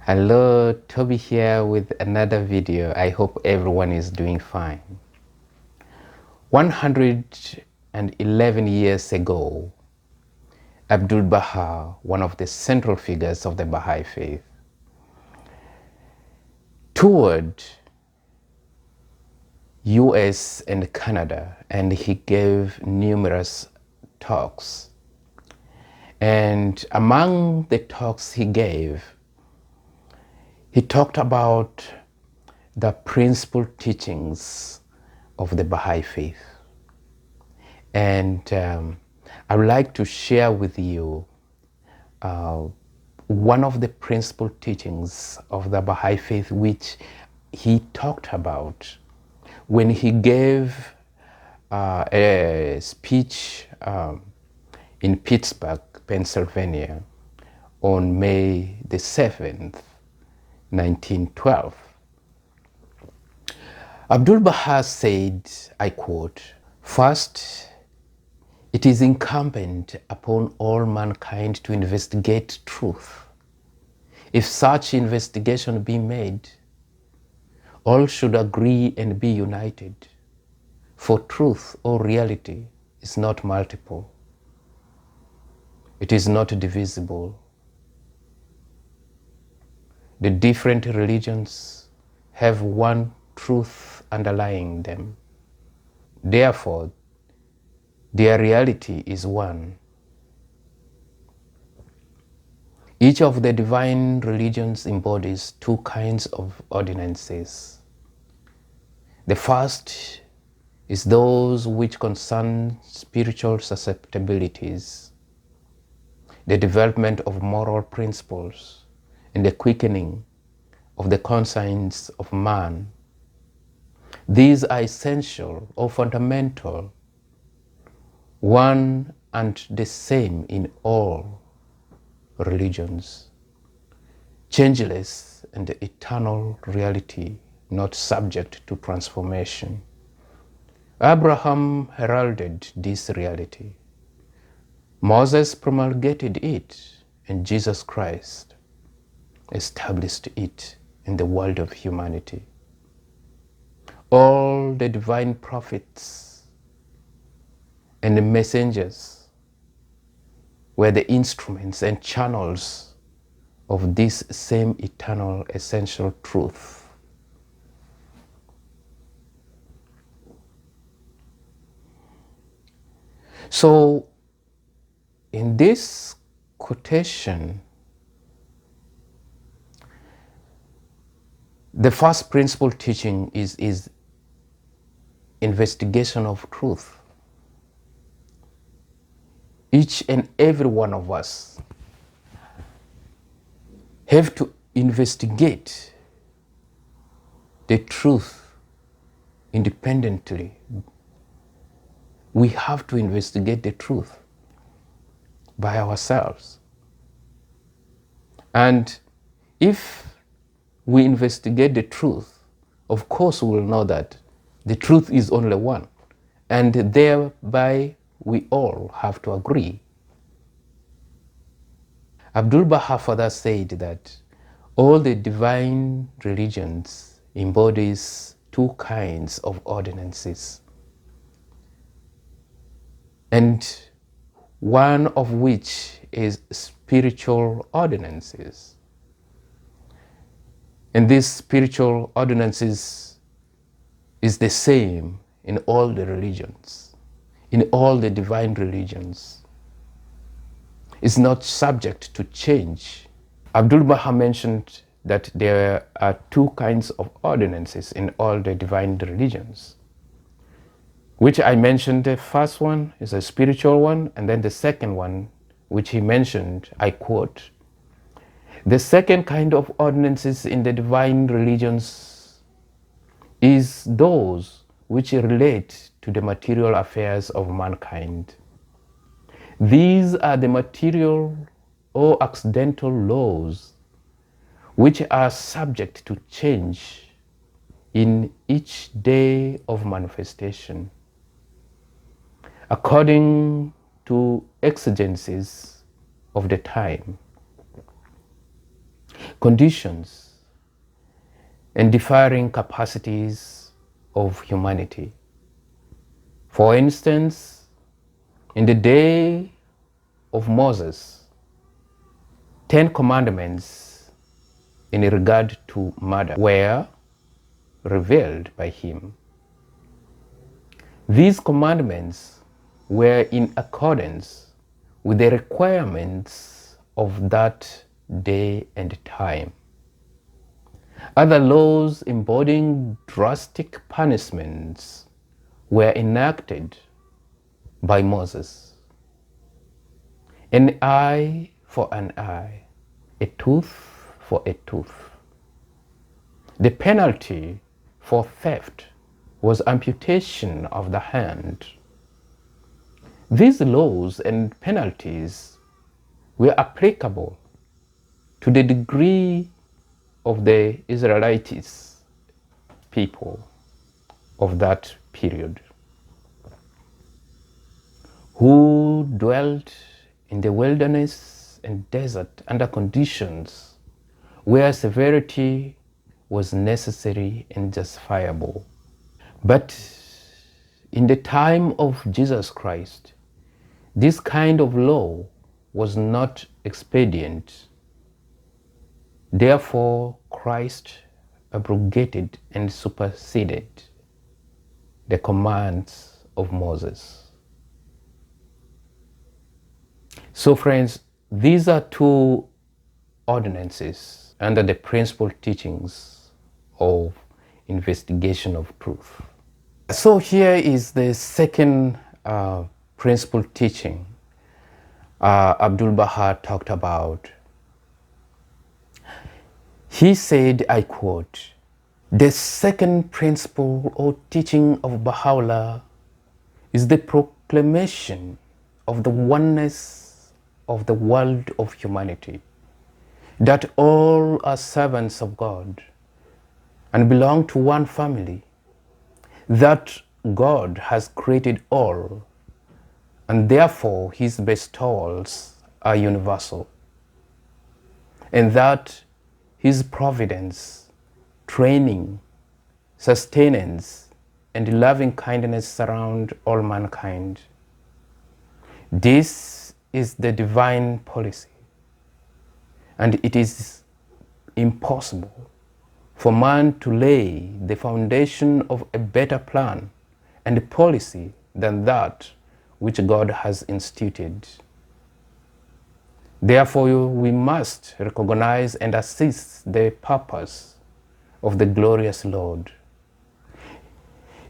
Hello, Toby here with another video. I hope everyone is doing fine. 111 years ago, Abdu'l-Baha, one of the central figures of the Bahai Faith, toured US and Canada, and he gave numerous talks. And among the talks he gave, he talked about the principal teachings of the Bahai Faith. And I would like to share with you one of the principal teachings of the Bahai Faith, which he talked about when he gave a speech in Pittsburgh, Pennsylvania, on May the 7th, 1912. Abdu'l-Baha said, I quote, "First, it is incumbent upon all mankind to investigate truth. If such investigation be made, all should agree and be united, for truth or reality is not multiple. It is not divisible. The different religions have one truth underlying them. Therefore, their reality is one. Each of the divine religions embodies two kinds of ordinances. The first is those which concern spiritual susceptibilities, the development of moral principles, and the quickening of the conscience of man. These are essential or fundamental, one and the same in all religions, changeless and eternal reality, not subject to transformation. Abraham heralded this reality. Moses promulgated it, and Jesus Christ established it in the world of humanity. All the divine prophets and the messengers were the instruments and channels of this same eternal essential truth. So, in this quotation, the first principal teaching is investigation of truth. Each and every one of us have to investigate the truth independently. We have to investigate the truth by ourselves. And if we investigate the truth, of course we will know that the truth is only one, and thereby we all have to agree. Abdu'l-Baha further said that all the divine religions embodies two kinds of ordinances, and one of which is spiritual ordinances. And these spiritual ordinances is the same in all the religions, in all the divine religions. It's not subject to change. Abdu'l-Baha mentioned that there are two kinds of ordinances in all the divine religions, which I mentioned. The first one is a spiritual one, and then the second one, which he mentioned, I quote, "The second kind of ordinances in the divine religions is those which relate to the material affairs of mankind. These are the material or accidental laws which are subject to change in each day of manifestation, according to exigencies of the time. conditions, and differing capacities of humanity. For instance, in the day of Moses, 10 commandments in regard to murder were revealed by him. These commandments were in accordance with the requirements of that day and time. Other laws embodying drastic punishments were enacted by Moses. An eye for an eye, a tooth for a tooth. The penalty for theft was amputation of the hand. These laws and penalties were applicable to the degree of the Israelites people of that period, who dwelt in the wilderness and desert under conditions where severity was necessary and justifiable. But in the time of Jesus Christ, this kind of law was not expedient. Therefore, Christ abrogated and superseded the commands of Moses. So friends, these are two ordinances under the principal teachings of investigation of truth. So here is the second principal teaching Abdu'l-Baha talked about. He said, I quote, "The second principle or teaching of Baha'u'llah is the proclamation of the oneness of the world of humanity, that all are servants of God and belong to one family, that God has created all, and therefore his bestowals are universal, and that his providence, training, sustenance, and loving kindness surround all mankind. This is the divine policy, and it is impossible for man to lay the foundation of a better plan and policy than that which God has instituted. Therefore, we must recognize and assist the purpose of the glorious Lord.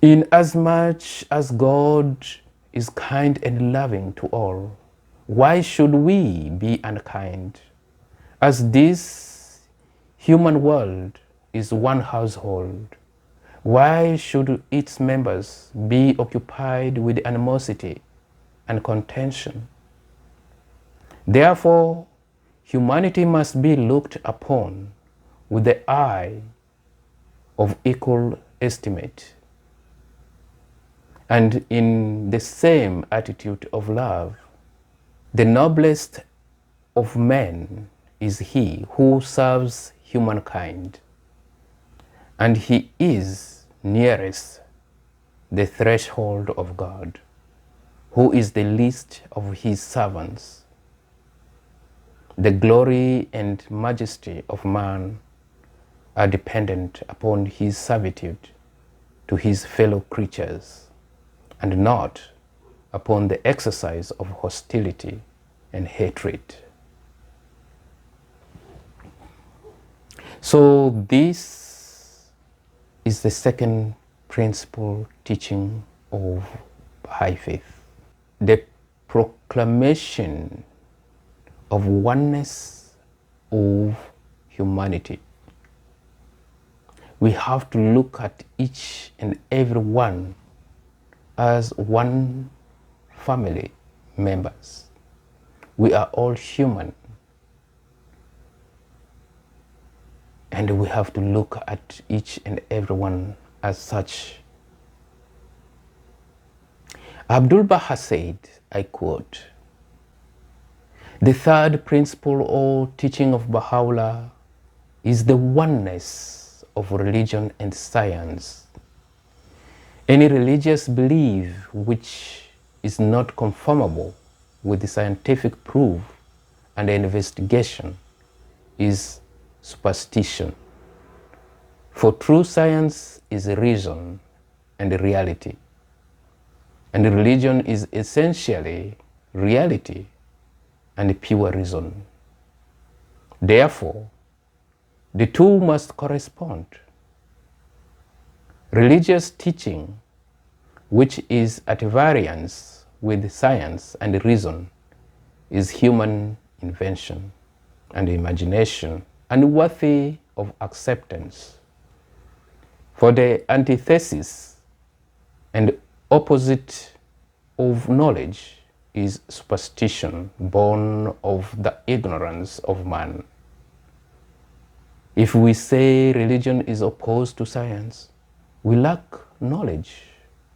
Inasmuch as God is kind and loving to all, why should we be unkind? As this human world is one household, why should its members be occupied with animosity and contention? Therefore, humanity must be looked upon with the eye of equal estimate, and in the same attitude of love. The noblest of men is he who serves humankind, and he is nearest the threshold of God, who is the least of his servants. The glory and majesty of man are dependent upon his servitude to his fellow creatures, and not upon the exercise of hostility and hatred. So this is the second principal teaching of Bahai Faith, the proclamation of oneness of humanity. We have to look at each and every one as one family members. We are all human, and we have to look at each and every one as such. Abdu'l-Baha said, I quote, "The third principle or teaching of Baha'u'llah is the oneness of religion and science. Any religious belief which is not conformable with the scientific proof and investigation is superstition. For true science is reason and reality, and religion is essentially reality and pure reason. Therefore, the two must correspond. Religious teaching, which is at variance with science and reason, is human invention and imagination unworthy of acceptance. For the antithesis and opposite of knowledge is superstition, born of the ignorance of man. If we say religion is opposed to science, we lack knowledge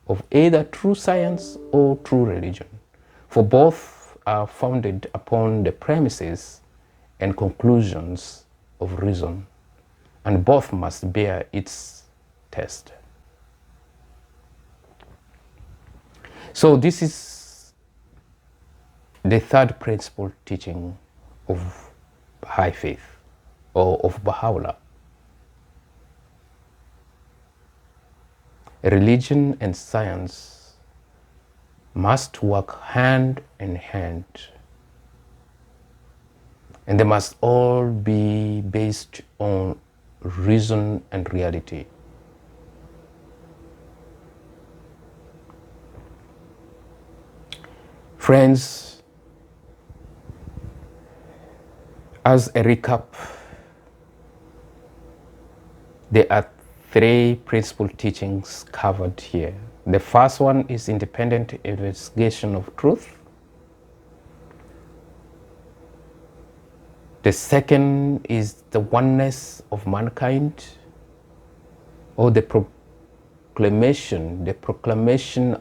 of either true science or true religion, for both are founded upon the premises and conclusions of reason, and both must bear its test. So this is the third principle teaching of Bahai Faith, or of Baha'u'llah. Religion and science must work hand in hand, and they must all be based on reason and reality. Friends, as a recap, there are three principal teachings covered here. The first one is independent investigation of truth. The second is the oneness of mankind, or the proclamation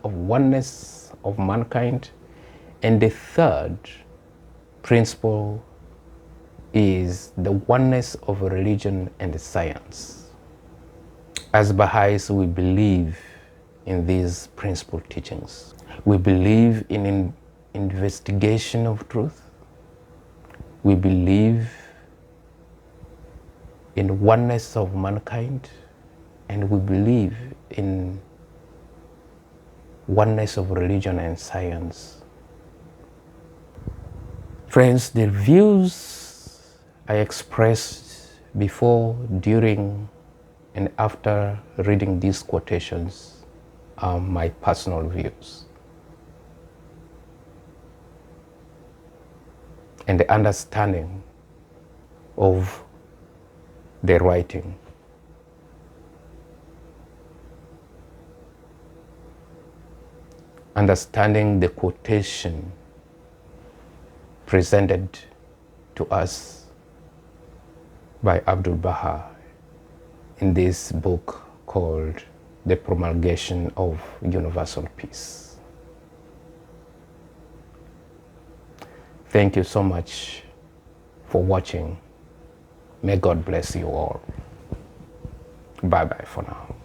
of oneness of mankind. And the third principle is the oneness of religion and science. As Baha'is, we believe in these principal teachings. We believe in investigation of truth. We believe in oneness of mankind, and we believe in oneness of religion and science. Friends, the views I expressed before, during, and after reading these quotations are my personal views and the understanding of the writing. Understanding the quotation presented to us by Abdu'l-Baha in this book called The Promulgation of Universal Peace. Thank you so much for watching. May God bless you all. Bye-bye for now.